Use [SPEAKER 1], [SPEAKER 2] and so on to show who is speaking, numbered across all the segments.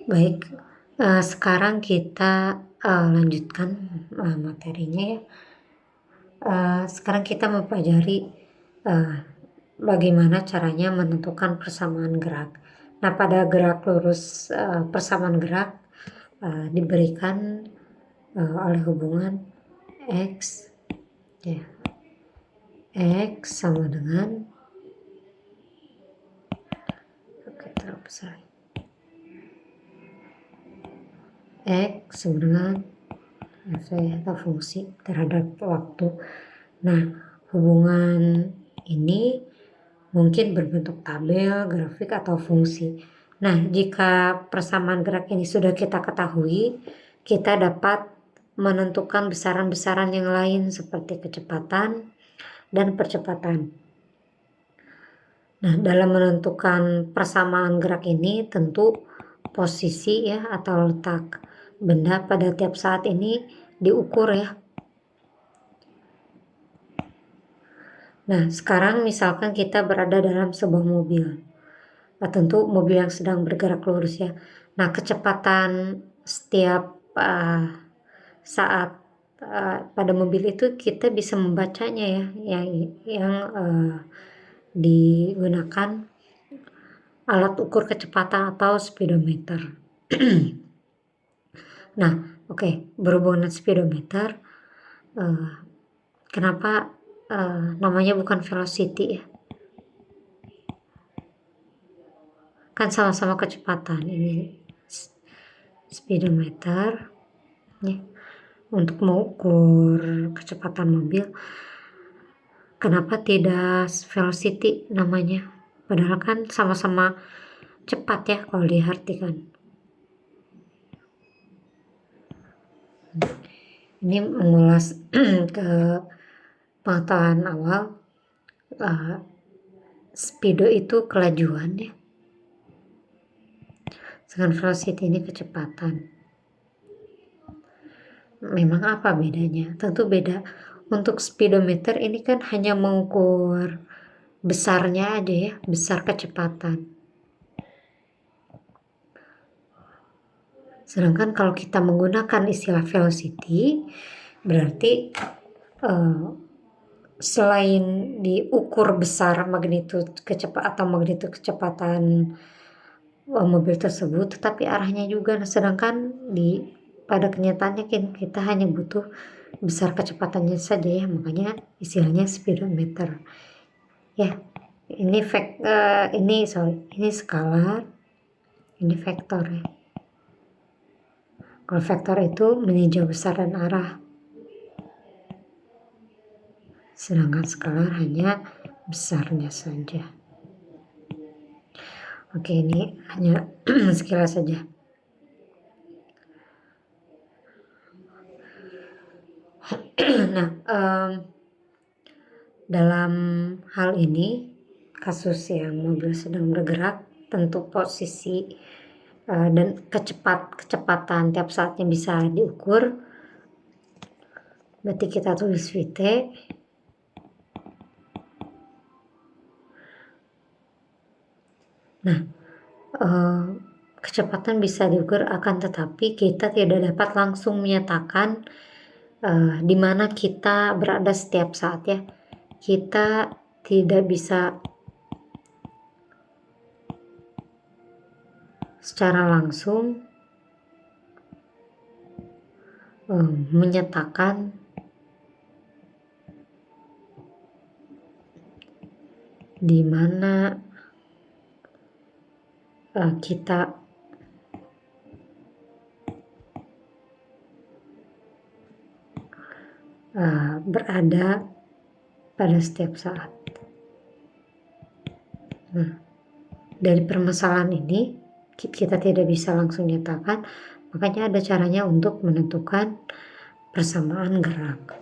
[SPEAKER 1] Baik, sekarang kita lanjutkan materinya ya. Sekarang kita mempelajari eh, bagaimana caranya menentukan persamaan gerak. Nah, pada gerak lurus persamaan gerak diberikan oleh hubungan X, ya, X sama dengan, oke, terlalu besar, X sama dengan f atau fungsi terhadap waktu. Nah, hubungan ini mungkin berbentuk tabel, grafik, atau fungsi. Nah, jika persamaan gerak ini sudah kita ketahui, kita dapat menentukan besaran-besaran yang lain seperti kecepatan dan percepatan. Nah, dalam menentukan persamaan gerak ini tentu posisi ya atau letak benda pada tiap saat ini diukur ya. Nah, sekarang misalkan kita berada dalam sebuah mobil. Nah, tentu mobil yang sedang bergerak lurus ya. Nah, kecepatan setiap saat pada mobil itu kita bisa membacanya ya, yang digunakan alat ukur kecepatan atau speedometer. Nah, oke, berhubungan dengan speedometer, kenapa namanya bukan velocity ya? Kan sama-sama kecepatan. Ini speedometer ya, untuk mengukur kecepatan mobil. Kenapa tidak velocity namanya? Padahal kan sama-sama cepat ya kalau diartikan. Ini mengulas ke pengetahuan awal. Speedo itu kelajuan ya. Sedangkan velocity ini kecepatan. Memang apa bedanya? Tentu beda. Untuk speedometer ini kan hanya mengukur besarnya aja ya, besar kecepatan. Sedangkan kalau kita menggunakan istilah velocity, berarti selain diukur besar magnitud kecepatan mobil tersebut, tetapi arahnya juga. Nah, sedangkan pada kenyataannya kita hanya butuh besar kecepatannya saja ya, makanya istilahnya speedometer. Ya, ini ini skalar, ini vektor ya. Kalau vektor itu meninjau besar dan arah, sedangkan skalar hanya besarnya saja. Oke, ini hanya sekilas saja. Nah, dalam hal ini, kasus yang mobil sedang bergerak, tentu posisi dan kecepatan tiap saatnya bisa diukur. Berarti kita tulis Vt. Nah, kecepatan bisa diukur, akan tetapi kita tidak dapat langsung menyatakan di mana kita berada setiap saat ya. Kita tidak bisa secara langsung menyatakan di mana kita berada pada setiap saat. Nah, dari permasalahan ini kita tidak bisa langsung nyatakan, makanya ada caranya untuk menentukan persamaan gerak.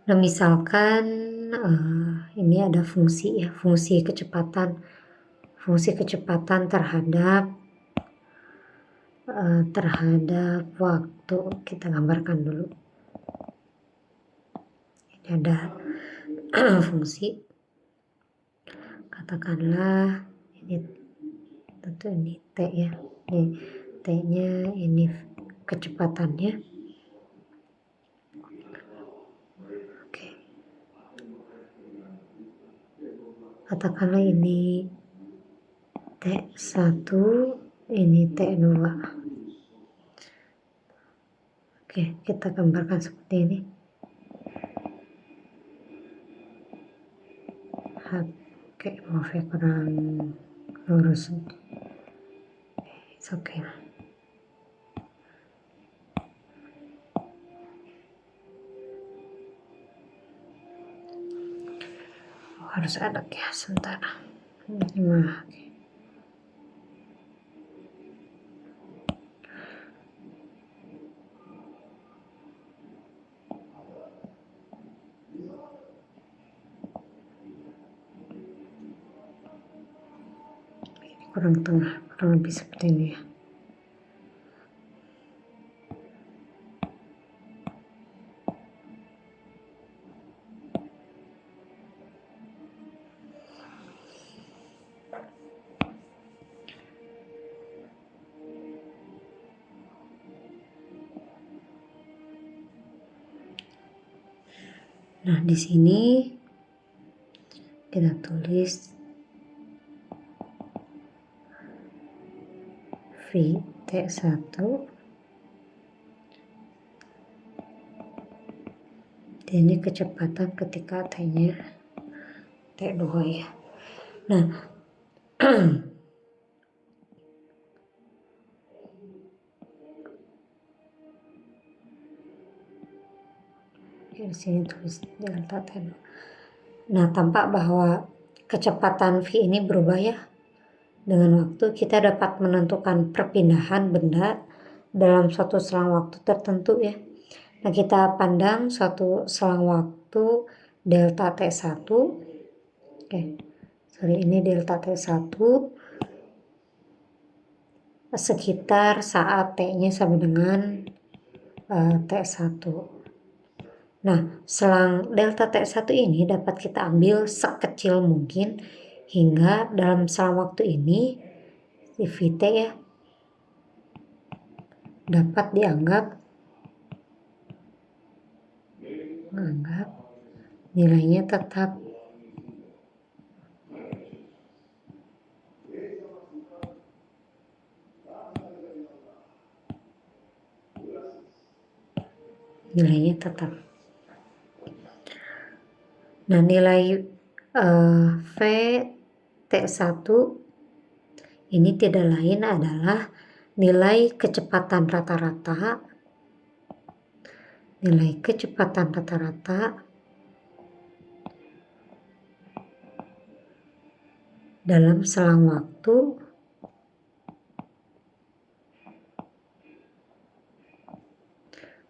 [SPEAKER 1] Nah, misalkan ini ada fungsi ya, fungsi kecepatan terhadap waktu. Kita gambarkan dulu. Ini ada fungsi, katakanlah ini, tentu ini T ya. Ini T-nya, ini kecepatannya. Oke. Katakanlah ini T1, ini T2. Oke, kita gambarkan seperti ini. Oke, maaf ya kurang lurus. Oke. Harus ada ya, sebentar. Nah, kurang tengah, kurang lebih seperti ini ya. Nah, di sini kita tulis T1. Ini kecepatan ketika T-nya T2 ya. Nah, di sini tulis delta T2. Nah, tampak bahwa kecepatan V ini berubah ya. Dengan waktu kita dapat menentukan perpindahan benda dalam suatu selang waktu tertentu ya. Nah, kita pandang suatu selang waktu delta T1. Oke. Sorry, ini delta T1 sekitar saat T-nya sama dengan T1. Nah, selang delta T1 ini dapat kita ambil sekecil mungkin hingga dalam selang waktu ini si Vt ya dapat dianggap nilainya tetap. Nilainya tetap. Nah, nilai V T1 ini tidak lain adalah nilai kecepatan rata-rata dalam selang waktu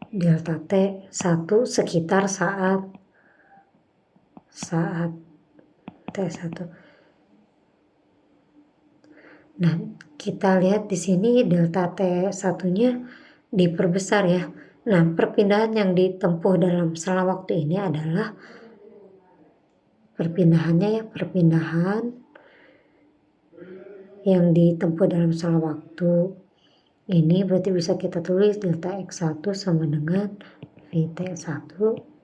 [SPEAKER 1] delta T1 sekitar saat T1. Nah, kita lihat di sini delta T1-nya diperbesar ya. Nah, perpindahan yang ditempuh dalam selang waktu ini adalah perpindahan yang ditempuh dalam selang waktu ini berarti bisa kita tulis delta X1 sama dengan Vt1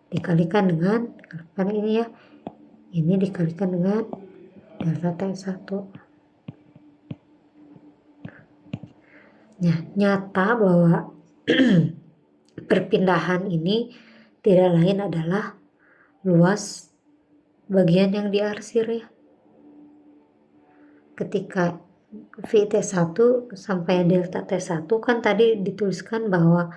[SPEAKER 1] dikalikan dengan ini ya. Ini dikalikan dengan delta T1. Nah, nyata bahwa perpindahan ini tidak lain adalah luas bagian yang diarsir ya. Ketika Vt1 sampai delta T1 kan tadi dituliskan bahwa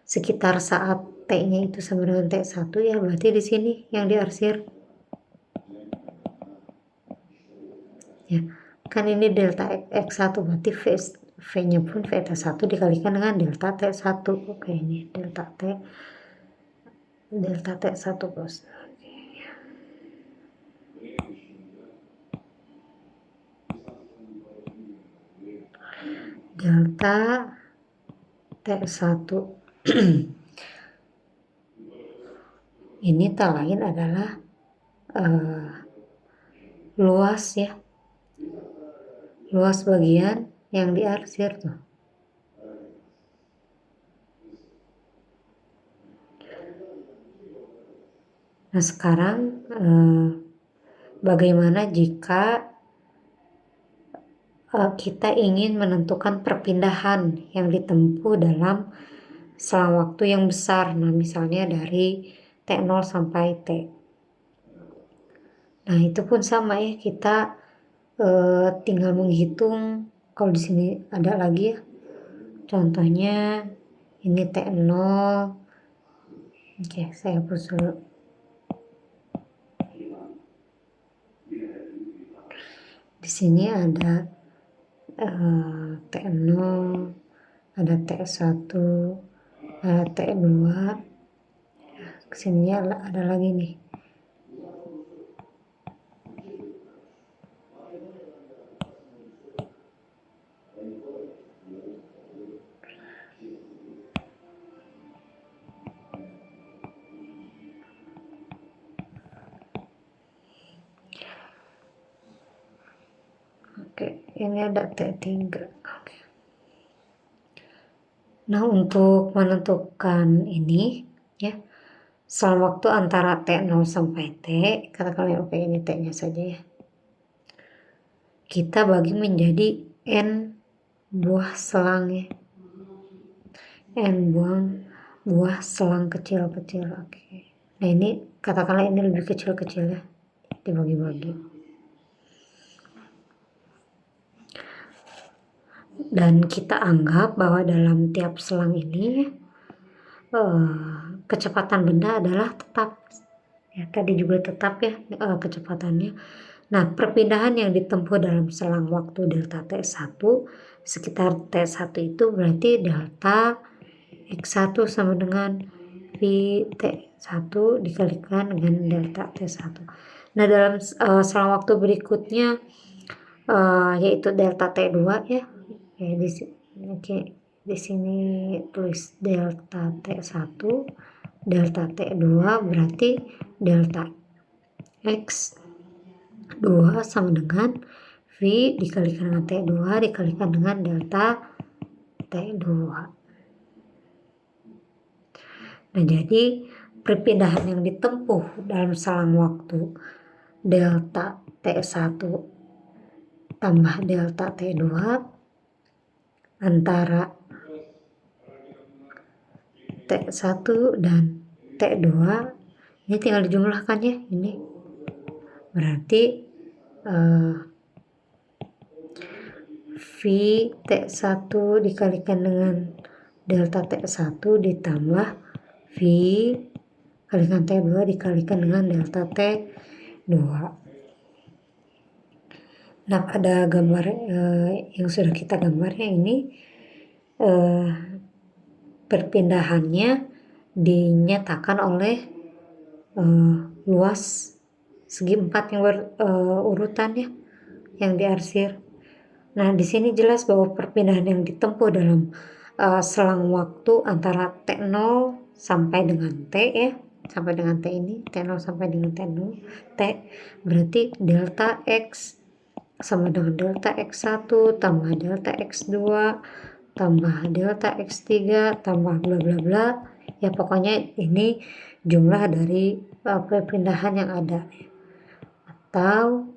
[SPEAKER 1] sekitar saat T-nya itu sama dengan T1 ya, berarti di sini yang diarsir. Ya, kan ini delta X1 berarti V-nya pun Vt1 dikalikan dengan delta T1. Oke, ini delta T1 bos. Delta T1 ini tak lain adalah luas ya, luas bagian yang diarsir tuh. Nah sekarang bagaimana jika kita ingin menentukan perpindahan yang ditempuh dalam selang waktu yang besar. Nah misalnya dari T0 sampai T. Nah itu pun sama ya, kita tinggal menghitung. Kalau di sini ada lagi ya, contohnya ini T0. Oke, saya hapus dulu. Di sini ada T0, ada T1, ada T2. Kesini ada lagi nih. Oke, ini ada T3. Oke. Nah, untuk menentukan ini ya, selang waktu antara T0 sampai T, katakanlah oke ini T-nya saja ya. Kita bagi menjadi N buah selang ya. N buah selang kecil-kecil. Oke. Nah, ini katakanlah ini lebih kecil-kecil ya. Dibagi-bagi. Dan kita anggap bahwa dalam tiap selang ini kecepatan benda adalah tetap. Ya, tadi juga tetap ya kecepatannya. Nah, perpindahan yang ditempuh dalam selang waktu delta T1 sekitar T1 itu berarti delta X1 sama dengan V T1 dikalikan dengan delta T1. Nah, dalam selang waktu berikutnya yaitu delta T2 ya. Di sini tulis delta T1, delta T2 berarti delta X2 sama dengan V dikalikan dengan T2 dikalikan dengan delta T2. Nah, jadi perpindahan yang ditempuh dalam selang waktu delta T1 tambah delta T2 antara T1 dan T2 ini tinggal dijumlahkan ya, ini berarti V T1 dikalikan dengan delta T1 ditambah V kalikan T2 dikalikan dengan delta T2. Nah, pada gambar yang sudah kita gambarnya ini perpindahannya dinyatakan oleh luas segi 4 yang berurutan ya, yang diarsir. Nah, di sini jelas bahwa perpindahan yang ditempuh dalam selang waktu antara T0 sampai dengan T ya, sampai dengan T ini, T0 sampai dengan T0, T berarti delta X sama dengan delta X1 tambah delta X2 tambah delta X3 tambah bla bla bla. Ya pokoknya ini jumlah dari perpindahan yang ada. Atau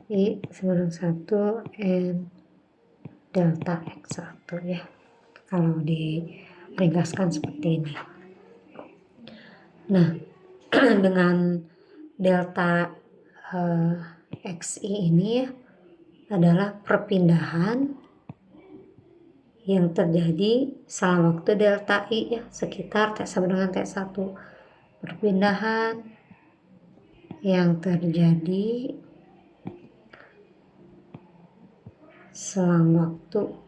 [SPEAKER 1] I sama dengan 1 N delta X1 ya. Kalau diringkaskan seperti ini. Nah, dengan delta XI ini ya, adalah perpindahan yang terjadi selang waktu delta I ya, sekitar T sama dengan T1. Perpindahan yang terjadi selang waktu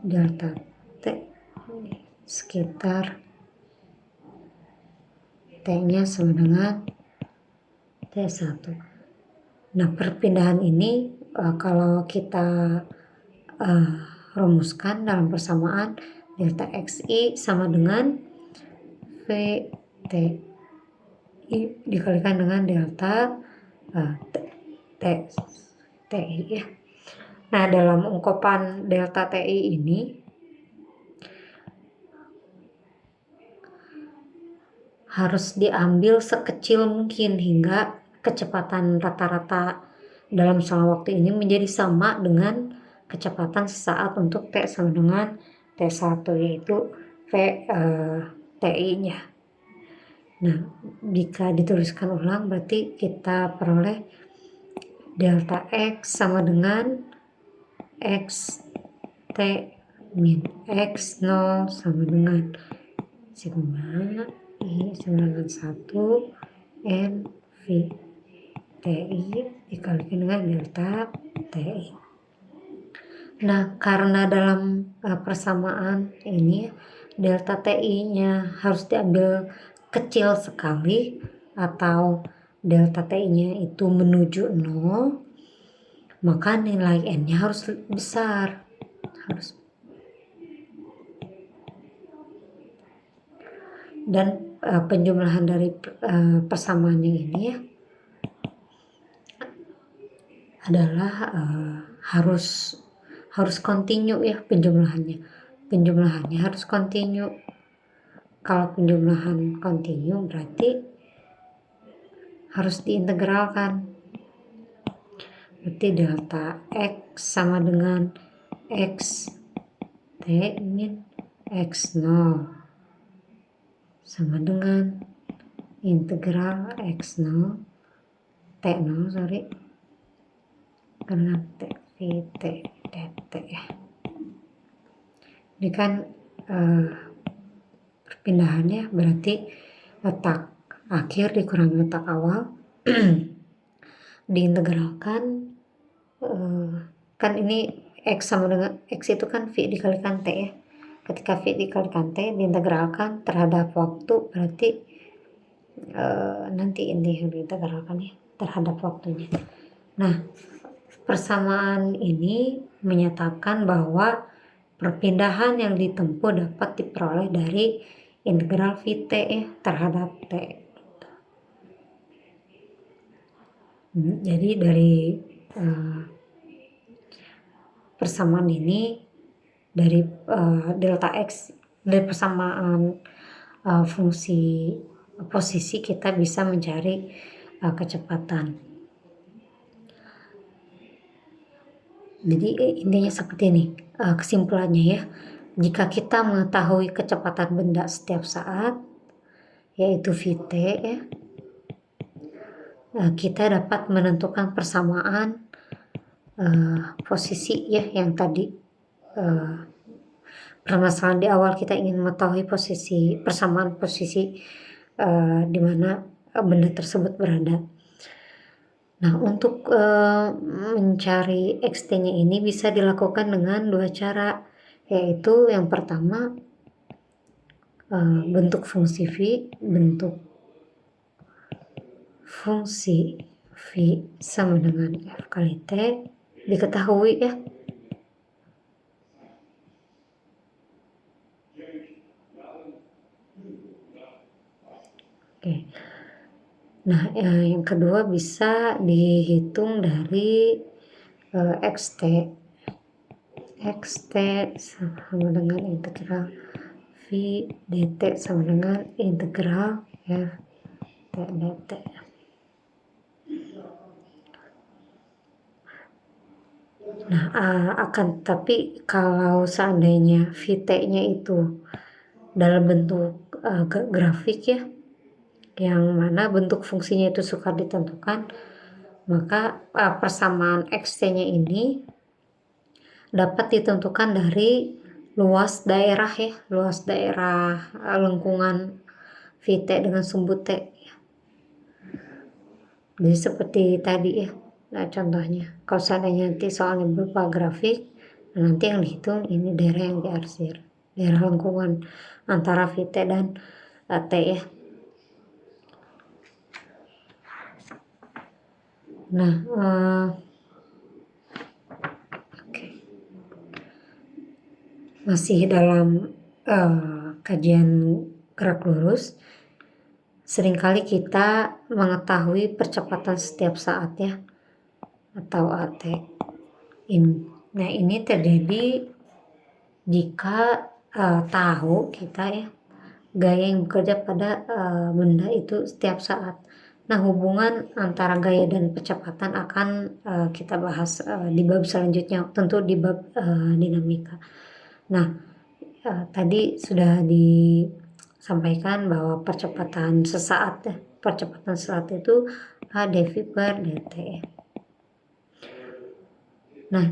[SPEAKER 1] delta T sekitar T-nya sama dengan T1. Nah, perpindahan ini kalau kita rumuskan dalam persamaan delta XI sama dengan VTI dikalikan dengan delta TI ya. Nah, dalam ungkapan delta TI ini harus diambil sekecil mungkin hingga kecepatan rata-rata dalam selama waktu ini menjadi sama dengan kecepatan sesaat untuk T sama dengan T1, yaitu TI-nya. Nah, jika dituliskan ulang berarti kita peroleh delta X sama dengan X T min X0 sama dengan sigma I sama dengan 1 N V TI dikalikan dengan delta TI. Nah, karena dalam persamaan ini delta TI-nya harus diambil kecil sekali atau delta TI-nya itu menuju 0, maka nilai N-nya harus besar. Dan penjumlahan dari persamaannya ini ya adalah harus kontinu ya penjumlahannya harus kontinu. Kalau penjumlahan kontinu berarti harus diintegralkan, berarti delta X sama dengan X T min X0 sama dengan integral X0 T0 karena T VT dt ya. Ini kan perpindahannya berarti letak akhir dikurangi letak awal diintegralkan, kan ini X sama dengan X itu kan V dikalikan T ya. Ketika V dikalikan T diintegralkan terhadap waktu, berarti nanti ini yang diintegralkan ya terhadap waktunya. Nah, persamaan ini menyatakan bahwa perpindahan yang ditempuh dapat diperoleh dari integral Vt ya terhadap T. Jadi dari persamaan ini dari delta X, dari persamaan fungsi posisi kita bisa mencari kecepatan. Jadi intinya seperti ini kesimpulannya ya. Jika kita mengetahui kecepatan benda setiap saat, yaitu Vt ya, kita dapat menentukan persamaan posisi ya yang tadi permasalahan di awal kita ingin mengetahui persamaan posisi di mana benda tersebut berada. Nah, untuk mencari xt-nya ini bisa dilakukan dengan dua cara, yaitu yang pertama bentuk fungsi V sama dengan F kali T diketahui ya. Oke. Nah, yang kedua bisa dihitung dari xt sama dengan integral V dt sama dengan integral F dt. Nah, tapi kalau seandainya Vt-nya itu dalam bentuk grafik ya, yang mana bentuk fungsinya itu sukar ditentukan, maka persamaan xt-nya ini dapat ditentukan dari luas daerah ya, luas daerah lengkungan Vt dengan sumbu T ya. Jadi seperti tadi ya. Nah, contohnya kalau seandainya nanti soalnya berupa grafik, nanti yang dihitung ini daerah yang diarsir, daerah lengkungan antara Vt dan T ya. Nah, masih dalam kajian gerak lurus, seringkali kita mengetahui percepatan setiap saat ya, atau AT. Nah, ini terjadi jika tahu kita ya gaya yang bekerja pada benda itu setiap saat. Nah, hubungan antara gaya dan percepatan akan kita bahas di bab selanjutnya, tentu di bab dinamika. Nah, tadi sudah disampaikan bahwa percepatan sesaat itu A dV per dt. Nah,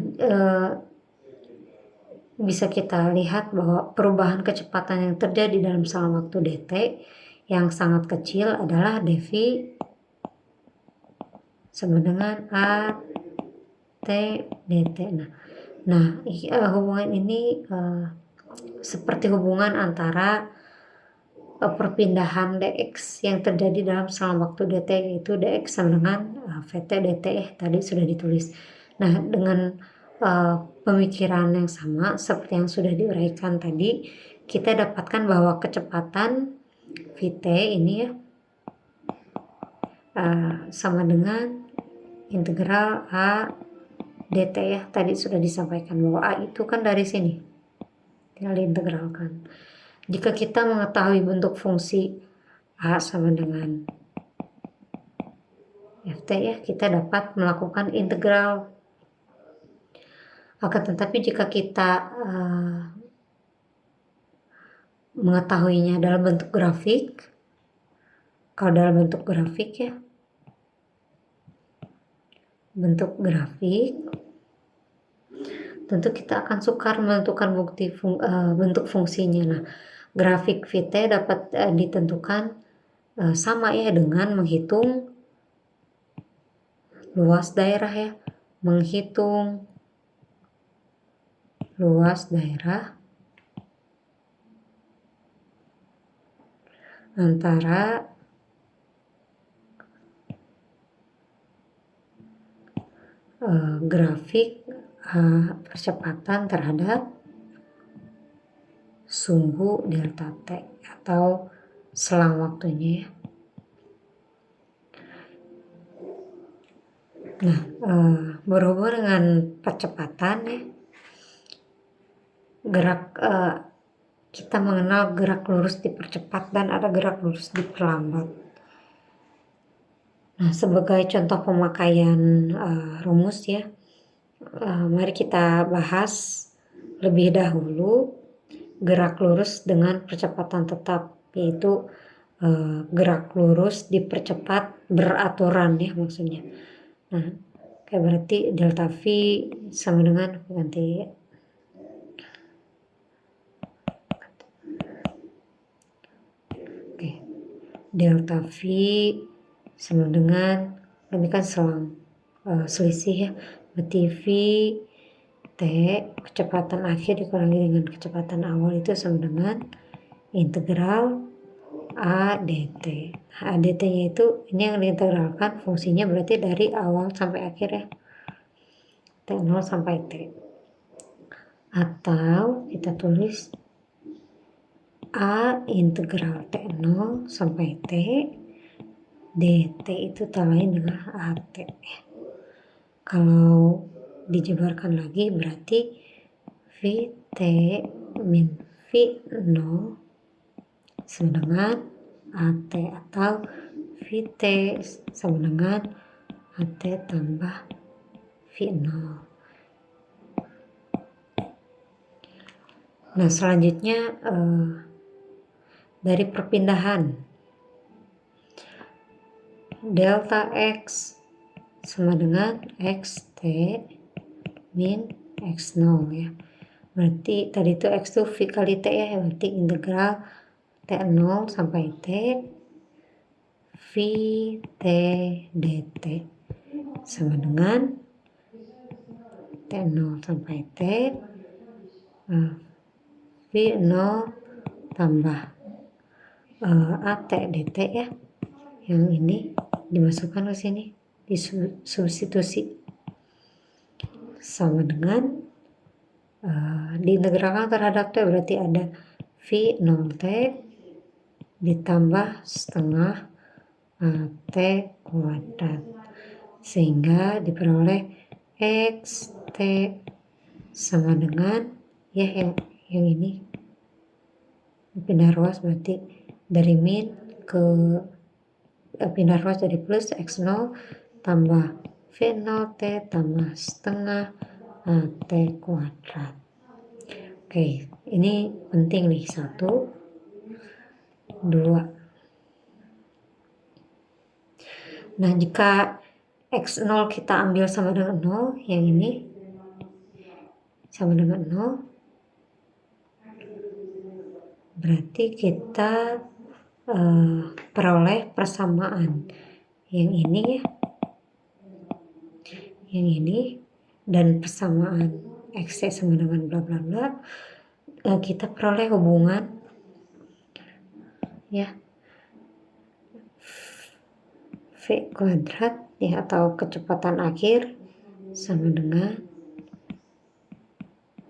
[SPEAKER 1] bisa kita lihat bahwa perubahan kecepatan yang terjadi dalam selang waktu dt yang sangat kecil adalah dv sama dengan a t dt. Nah, hubungan ini seperti hubungan antara perpindahan dx yang terjadi dalam selang waktu dt, yaitu dx sama dengan vt dt tadi sudah ditulis. Nah, dengan pemikiran yang sama seperti yang sudah diuraikan tadi, kita dapatkan bahwa kecepatan vt ini ya sama dengan integral a dt ya. Tadi sudah disampaikan bahwa a itu kan dari sini, tinggal diintegralkan. Jika kita mengetahui bentuk fungsi a sama dengan ft ya, kita dapat melakukan integral. Akan tetapi jika kita mengetahuinya dalam bentuk grafik, kalau dalam bentuk grafik ya, bentuk grafik, tentu kita akan sukar menentukan bentuk fungsinya. Nah, grafik vt dapat ditentukan sama ya dengan menghitung luas daerah ya, menghitung luas daerah antara grafik percepatan terhadap sumbu delta t atau selang waktunya ya. Nah, berhubung dengan percepatan ya, kita mengenal gerak lurus dipercepat dan ada gerak lurus diperlambat. Nah, sebagai contoh pemakaian rumus ya, mari kita bahas lebih dahulu gerak lurus dengan percepatan tetap, yaitu gerak lurus dipercepat beraturan ya maksudnya. Nah, kayak berarti delta V sama dengan ganti delta V sama dengan, ini kan selang selisih ya, berarti V T kecepatan akhir dikurangi dengan kecepatan awal itu sama dengan integral A dt. A dt nya itu ini yang diintegralkan fungsinya berarti dari awal sampai akhir ya, T0 sampai T. Atau kita tulis A integral T0 sampai T dt itu tak lain dengan AT. Kalau dijabarkan lagi berarti Vt min V0 sama dengan AT atau Vt sama dengan AT tambah V0. Nah, selanjutnya dari perpindahan delta X sama dengan xt min x0 ya. Berarti tadi itu X itu V kali T ya, berarti integral T0 sampai T Vt dt sama dengan T0 sampai T V0 tambah AT dt ya. Yang ini dimasukkan ke sini, disubstitusi sama dengan diintegralkan terhadap T, berarti ada V0T ditambah setengah T kuadrat, sehingga diperoleh XT sama dengan ya yang ini pindah ruas berarti dari min ke pindah ruas dari plus X0 tambah V0 T tambah setengah T kuadrat. Oke, ini penting nih, 1, 2. Nah, jika X0 kita ambil sama dengan 0, yang ini sama dengan 0, berarti kita peroleh persamaan yang ini ya, yang ini, dan persamaan X sama dengan bla bla bla. Kita peroleh hubungan ya V kuadrat ya, atau kecepatan akhir sama dengan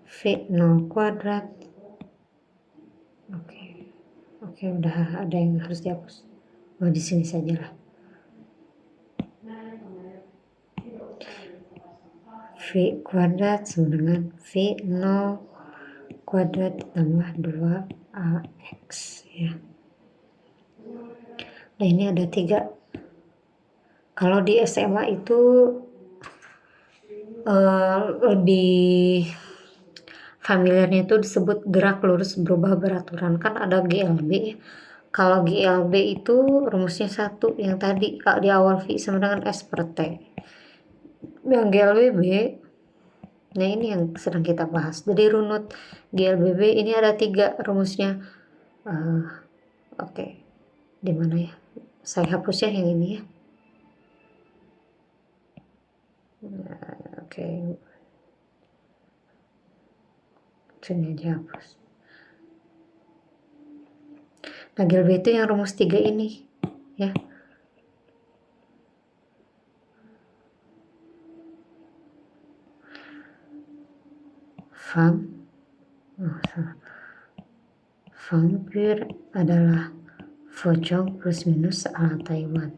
[SPEAKER 1] V0 kuadrat. Oke, udah ada yang harus dihapus. Di sini sajalah. V kuadrat sama dengan V0 kuadrat ditambah 2AX ya. Nah, ini ada 3. Kalau di SMA itu lebih familiarnya itu disebut gerak lurus berubah beraturan, kan ada GLB ya. Kalau GLB itu rumusnya 1, yang tadi kalau di awal V sama dengan S per T. Yang GLBB, nah ini yang sedang kita bahas. Jadi runut GLBB ini ada 3 rumusnya. Oke, di mana ya? Saya hapus ya yang ini ya. Oke, sini aja hapus. Nah, GLB itu yang rumus 3 ini ya. Vampir adalah pocong plus minus ala Taiwan.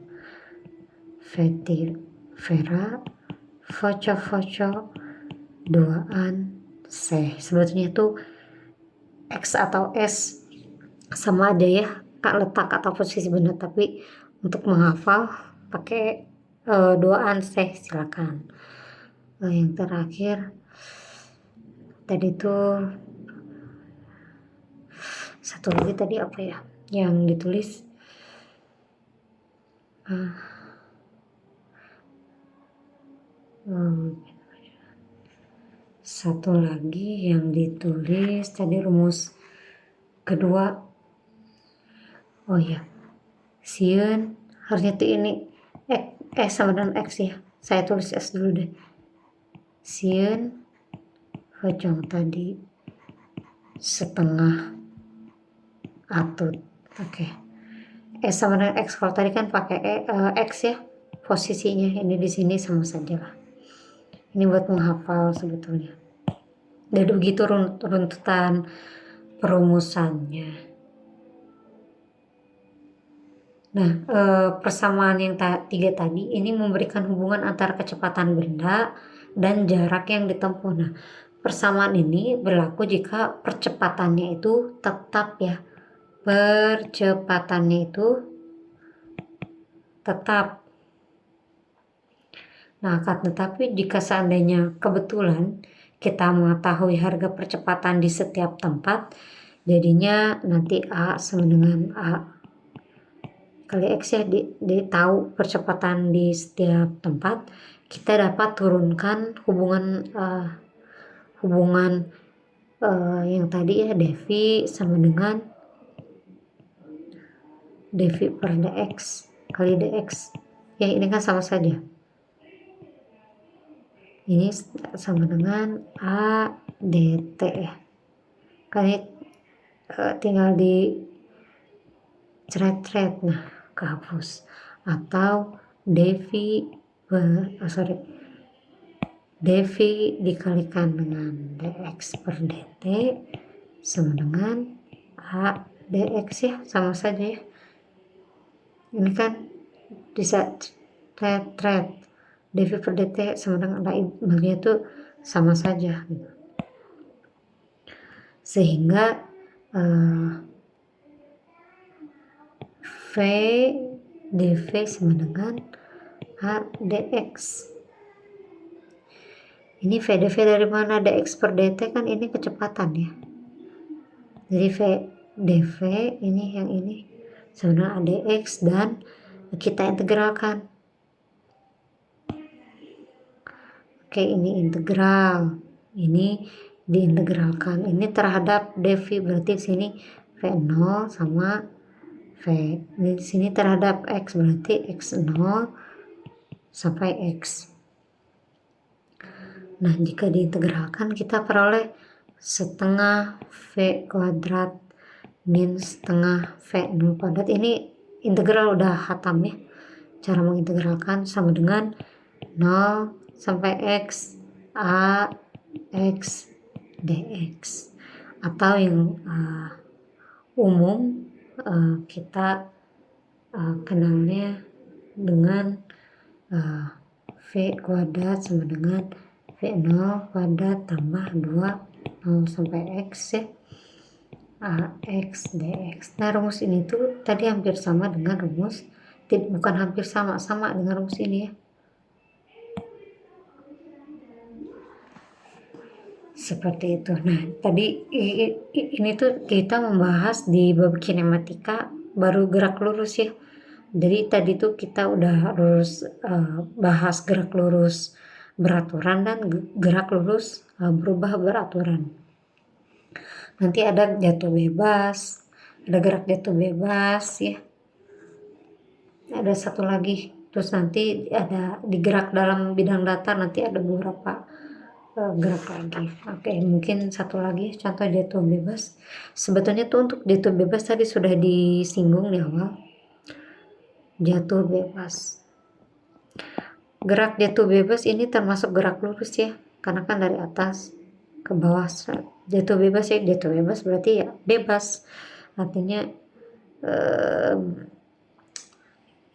[SPEAKER 1] Vera, foco, 2an, C. Sebetulnya itu X atau S sama aja ya, kak, letak atau posisi benar, tapi untuk menghafal pakai 2an C silakan. Yang terakhir tadi tuh satu lagi tadi apa ya yang ditulis, satu lagi yang ditulis tadi rumus kedua. Oh ya, sieun harusnya tuh ini sama dengan X ya, saya tulis S dulu deh. Sieun pocong tadi setengah atut. Oke. S sama dengan X, kalau tadi kan pakai X ya posisinya, ini di sini sama saja lah. Ini buat menghafal sebetulnya. Dan begitu runtutan perumusannya. Nah, persamaan yang 3 tadi ini memberikan hubungan antara kecepatan benda dan jarak yang ditempuh. Nah, persamaan ini berlaku jika percepatannya itu tetap ya. Percepatannya itu tetap. Nah, tetapi jika seandainya kebetulan kita mengetahui harga percepatan di setiap tempat, jadinya nanti A sama dengan A kali X ya, tahu percepatan di setiap tempat, kita dapat turunkan hubungan yang tadi ya, dV sama dengan dV per dx kali dx ya, ini kan sama saja. Ini sama dengan A dt ya. Kan ini tinggal di cret-cret, nah kehapus. Atau dV dV dikalikan dengan dx per dt sama dengan A dx ya, sama saja ya. Ini kan bisa cret-cret, dV per dt sama dengan bagian itu sama saja gitu. Sehingga dv sama dengan A dx. Ini v dv dari mana? dx per dt kan ini kecepatan ya. Jadi v dv ini yang ini sama dengan adx dan kita integralkan. Oke, ini integral. Ini diintegralkan. Ini terhadap dv, berarti di sini v0 sama v. Di sini terhadap x, berarti x0 sampai x. Nah, jika diintegralkan kita peroleh setengah v kuadrat min setengah v0 kuadrat. Ini integral udah hatam ya. Cara mengintegralkan sama dengan 0 sampai x a x dx, atau yang umum kita kenalnya dengan v kuadrat sama dengan v0 kuadrat tambah 2 0 sampai x ya, ax dx. Nah, rumus ini tuh tadi hampir sama dengan rumus, bukan hampir sama dengan rumus ini ya. Seperti itu. Nah, tadi ini tuh kita membahas di bab kinematika baru gerak lurus ya. Jadi tadi tuh kita udah bahas gerak lurus beraturan dan gerak lurus berubah beraturan. Nanti ada jatuh bebas, ada gerak jatuh bebas ya. Ada satu lagi. Terus nanti ada digerak dalam bidang datar, nanti ada beberapa gerak lagi. Oke, mungkin satu lagi contoh jatuh bebas. Sebetulnya tuh untuk jatuh bebas tadi sudah disinggung di awal. Jatuh bebas. Gerak jatuh bebas ini termasuk gerak lurus ya, karena kan dari atas ke bawah. Jatuh bebas ya, jatuh bebas berarti ya bebas. Artinya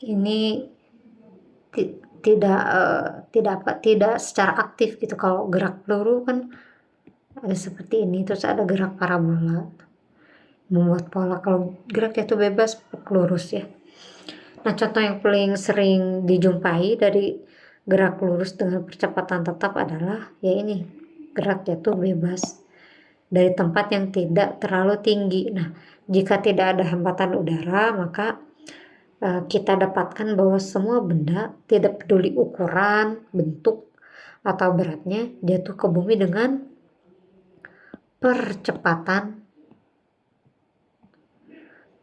[SPEAKER 1] ini tidak secara aktif gitu. Kalau gerak peluru kan ada seperti ini, terus ada gerak parabola membuat pola. Kalau gerak jatuh bebas lurus ya. Nah, contoh yang paling sering dijumpai dari gerak lurus dengan percepatan tetap adalah ya ini, gerak jatuh bebas dari tempat yang tidak terlalu tinggi. Nah, jika tidak ada hambatan udara, maka kita dapatkan bahwa semua benda, tidak peduli ukuran, bentuk, atau beratnya, jatuh ke bumi dengan percepatan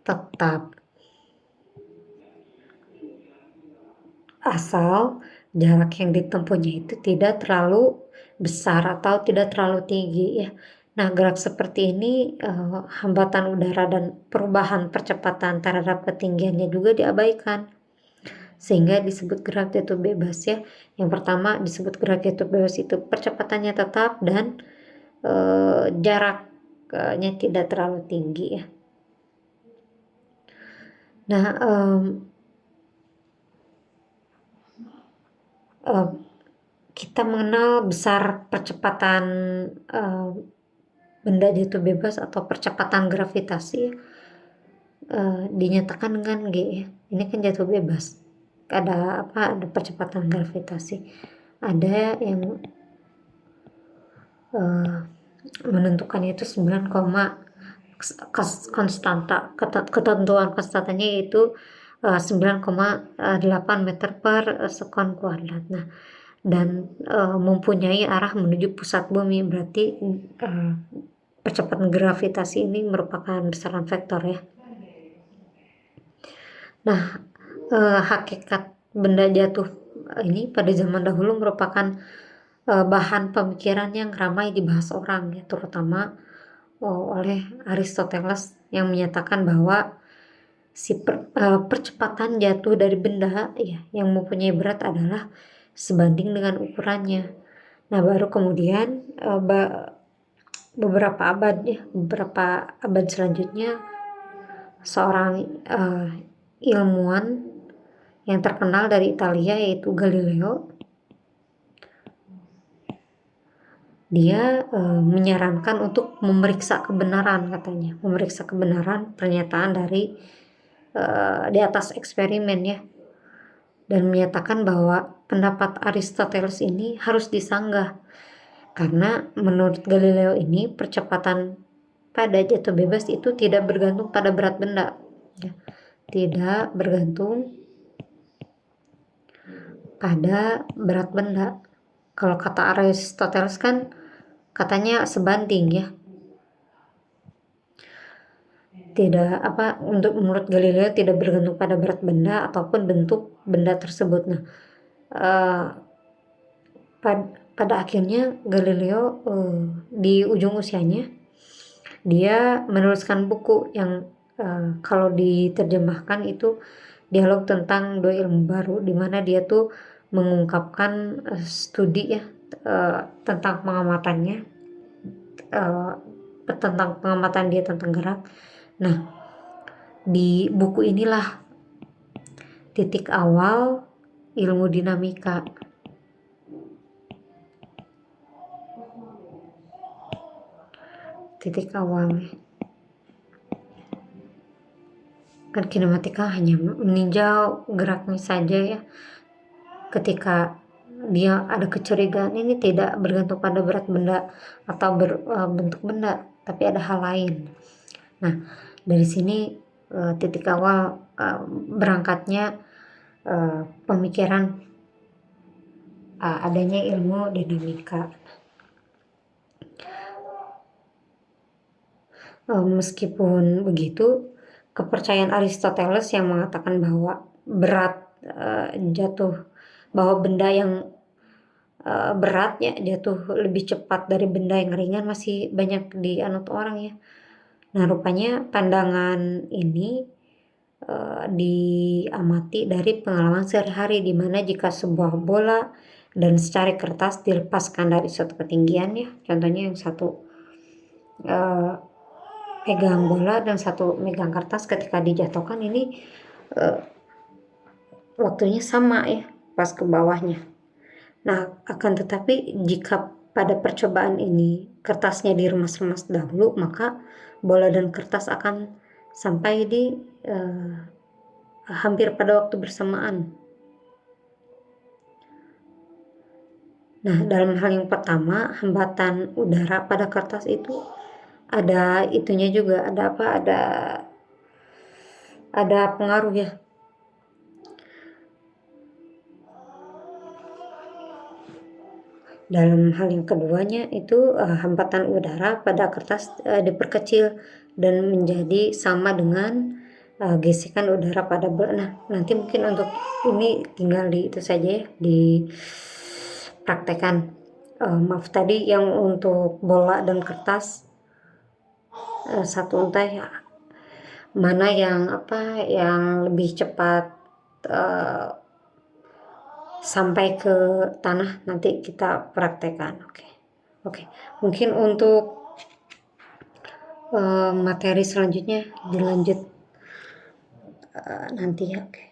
[SPEAKER 1] tetap. Asal jarak yang ditempuhnya itu tidak terlalu besar atau tidak terlalu tinggi ya. Nah, gerak seperti ini hambatan udara dan perubahan percepatan terhadap ketinggiannya juga diabaikan, sehingga disebut gerak jatuh bebas ya. Yang pertama disebut gerak jatuh bebas itu percepatannya tetap dan jaraknya tidak terlalu tinggi ya. Nah, kita mengenal besar percepatan benda jatuh bebas atau percepatan gravitasi dinyatakan dengan G ya. Ini kan jatuh bebas. Ada percepatan gravitasi. Ada yang menentukannya itu 9, konstanta. Ketentuan konstantanya yaitu 9,8 meter per sekon kuadrat. Nah, dan mempunyai arah menuju pusat bumi, berarti percepatan gravitasi ini merupakan besaran vektor ya. Nah, hakikat benda jatuh ini pada zaman dahulu merupakan bahan pemikiran yang ramai dibahas orang ya, terutama oleh Aristoteles yang menyatakan bahwa percepatan jatuh dari benda ya yang mempunyai berat adalah sebanding dengan ukurannya. Nah, baru kemudian beberapa abad selanjutnya seorang ilmuwan yang terkenal dari Italia yaitu Galileo, dia menyarankan untuk memeriksa kebenaran pernyataan dari di atas eksperimen ya, dan menyatakan bahwa pendapat Aristoteles ini harus disanggah karena menurut Galileo ini percepatan pada jatuh bebas itu tidak bergantung pada berat benda ya. Tidak bergantung pada berat benda. Kalau kata Aristoteles kan katanya sebanding ya. Tidak untuk menurut Galileo tidak bergantung pada berat benda ataupun bentuk benda tersebut. Nah, pada akhirnya Galileo di ujung usianya dia menuliskan buku yang kalau diterjemahkan itu dialog tentang dua ilmu baru, di mana dia tuh mengungkapkan studi ya tentang pengamatannya, tentang pengamatan dia tentang gerak. Nah, di buku inilah titik awal ilmu dinamika. Titik awal. Kan kinematika hanya meninjau geraknya saja ya. Ketika dia ada kecurigaan, ini tidak bergantung pada berat benda atau bentuk benda, tapi ada hal lain. Nah, dari sini titik awal berangkatnya pemikiran adanya ilmu dinamika. Meskipun begitu, kepercayaan Aristoteles yang mengatakan bahwa bahwa benda yang berat ya jatuh lebih cepat dari benda yang ringan masih banyak dianut orang ya. Nah, rupanya pandangan ini diamati dari pengalaman sehari-hari, di mana jika sebuah bola dan secari kertas dilepaskan dari suatu ketinggian ya, contohnya yang satu pegang bola dan satu megang kertas, ketika dijatuhkan ini waktunya sama ya pas ke bawahnya. Nah, akan tetapi jika pada percobaan ini kertasnya diremas-remas dahulu, maka bola dan kertas akan sampai di hampir pada waktu bersamaan. Nah, dalam hal yang pertama, hambatan udara pada kertas itu ada itunya juga, ada pengaruh ya. Dalam hal yang keduanya itu hambatan udara pada kertas diperkecil dan menjadi sama dengan gesekan udara pada bola. Nah, nanti mungkin untuk ini tinggal di itu saja ya, dipraktekkan. Maaf tadi yang untuk bola dan kertas satu untai mana yang lebih cepat sampai ke tanah, nanti kita praktekkan. Oke. Mungkin untuk materi selanjutnya dilanjut nanti ya. Oke.